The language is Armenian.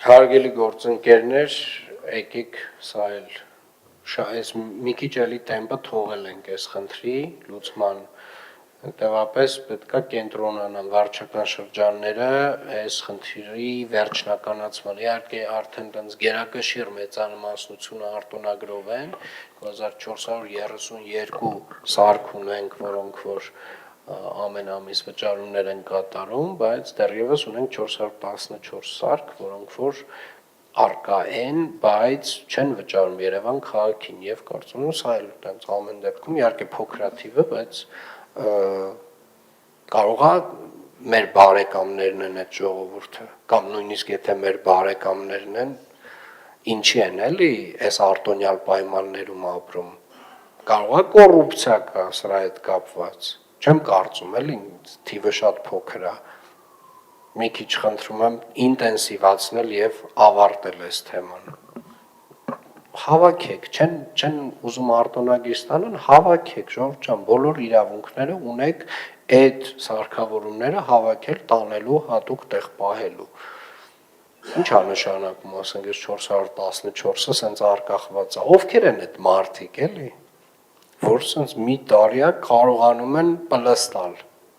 Հարգելի գործընկերներ, եկեք սա էլ այս մի քիչ էլի տեմպը թողել ենք այս խնդրի լուծման հետևապես պետքա կենտրոնանան վարչական շրջանները այս խնդրի վերջնականացման իհարկե արդեն տենց գերակշիռ մեծամասնությունը արտոնագրով են 2432 սարք ունենք որոնք որ ամեն ամիս վճարումներ են կատարում, բայց դեռևս ունենք 414 սարք, որոնք որ արկա են, բայց չեն վճարում Երևան քաղաքին եւ կարծում եմ սա էլ տենց ամեն դեպքում իհարկե փոքրաթիվ է, բայց կարող է մեր բարեկամներն են այդ ժողովուրդը կամ նույնիսկ եթե մեր բարեկամներն են, ինչի են էլի այս արտոնյալ պայմաններում ապրում, կարող է կոռուպցիա կա սրա հետ կապված, չեմ կարծում էլի թիվը շատ փոքր է, մի քիչ խնդրում եմ ինտենսիվացնել եւ ավարտել այս թեման հավաքեք, չեն ուզում արտոնագիր ստանան, հավաքեք, ժողովուրդ ջան, բոլոր իրավունքները ունեք այդ սարքավորումները հավաքել, տանելու, հատուկ տեղ պահելու։ Ինչ է նշանակում, ասենք, այս 414-ը սենց արկախված է, ովքեր են այդ մարդիկ, էլի, որ սենց մի տարի է կարողանում են պլստալ։